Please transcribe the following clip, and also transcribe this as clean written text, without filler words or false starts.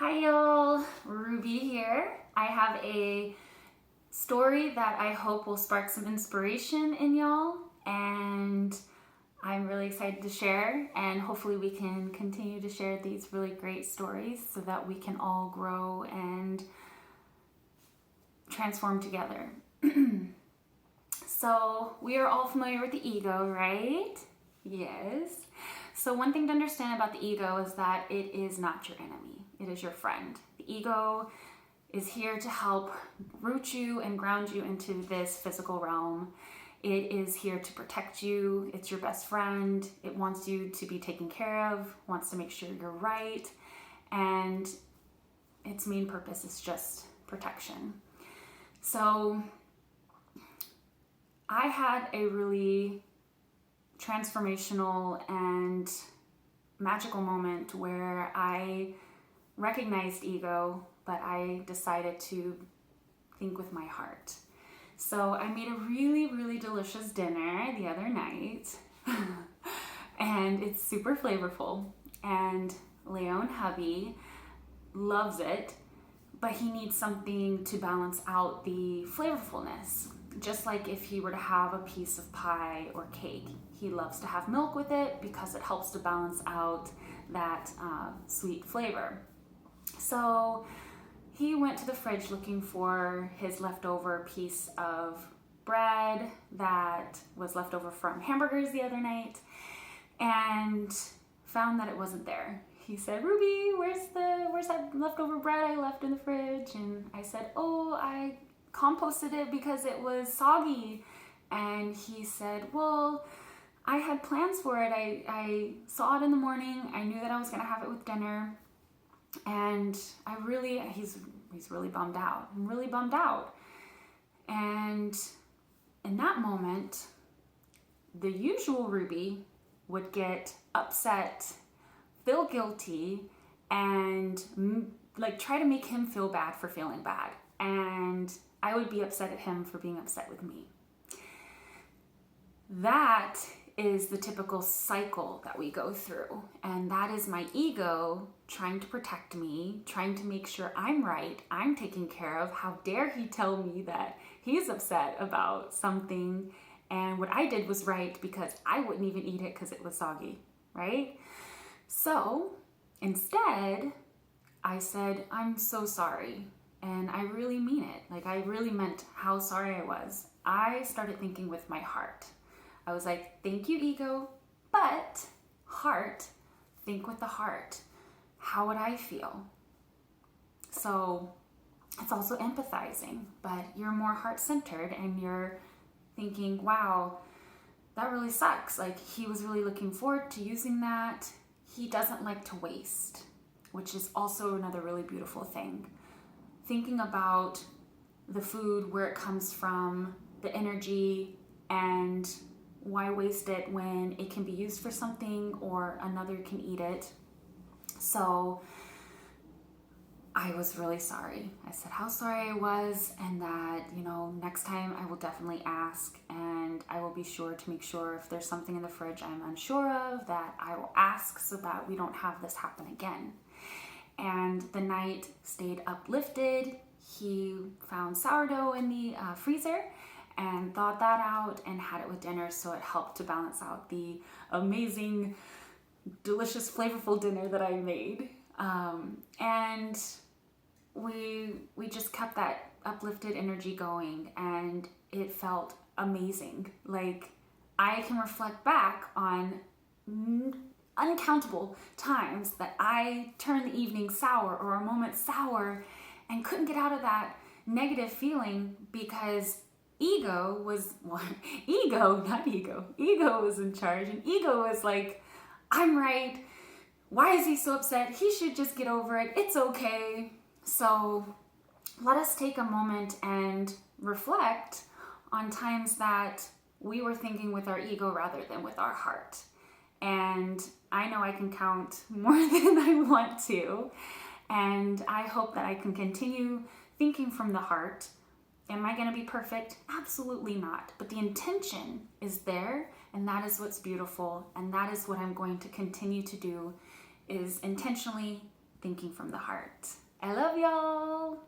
Hi y'all, Ruby here. I have a story that I hope will spark some inspiration in y'all, and I'm really excited to share, and hopefully we can continue to share these really great stories so that we can all grow and transform together. So we are all familiar with the ego, right? Yes. So one thing to understand about the ego is that it is not your enemy. It is your friend. The ego is here to help root you and ground you into this physical realm. It is here to protect you. It's your best friend. It wants you to be taken care of, wants to make sure you're right. And its main purpose is just protection. So I had a really transformational and magical moment where I recognized ego, but I decided to think with my heart. So I made a really delicious dinner the other night and it's super flavorful, and Leon hubby loves it, but he needs something to balance out the flavorfulness. Just like if he were to have a piece of pie or cake, he loves to have milk with it because it helps to balance out that sweet flavor. So he went to the fridge looking for his leftover piece of bread that was left over from hamburgers the other night and found that it wasn't there. He said, "Ruby, where's that leftover bread I left in the fridge?" And I said, "Oh, I composted it because it was soggy." And he said, "Well, I had plans for it. I saw it in the morning. I knew that I was gonna have it with dinner. And he's really bummed out. I'm really bummed out." And in that moment, the usual Ruby would get upset, feel guilty, and try to make him feel bad for feeling bad. And I would be upset at him for being upset with me. That is the typical cycle that we go through. And that is my ego trying to protect me, trying to make sure I'm right, I'm taken care of. How dare he tell me that he's upset about something and what I did was right because I wouldn't even eat it because it was soggy, right? So instead, I said, "I'm so sorry." And I really mean it. I really meant how sorry I was. I started thinking with my heart. I was like, "Thank you, ego, but heart, think with the heart. How would I feel?" So it's also empathizing, but you're more heart-centered and you're thinking, wow, that really sucks. He was really looking forward to using that. He doesn't like to waste, which is also another really beautiful thing. Thinking about the food, where it comes from, the energy, and why waste it when it can be used for something or another can eat it. So I was really sorry. I said how sorry I was, and that, next time I will definitely ask, and I will be sure to make sure if there's something in the fridge I'm unsure of, that I will ask so that we don't have this happen again. And the night stayed uplifted. He found sourdough in the freezer and thawed that out and had it with dinner, so it helped to balance out the amazing, delicious, flavorful dinner that I made. And we just kept that uplifted energy going, and it felt amazing. I can reflect back on uncountable times that I turned the evening sour or a moment sour and couldn't get out of that negative feeling because ego was in charge, and ego was like, "I'm right. Why is he so upset? He should just get over it. It's okay." So let us take a moment and reflect on times that we were thinking with our ego rather than with our heart. And I know I can count more than I want to. And I hope that I can continue thinking from the heart. Am I going to be perfect? Absolutely not. But the intention is there, and that is what's beautiful. And that is what I'm going to continue to do, is intentionally thinking from the heart. I love y'all.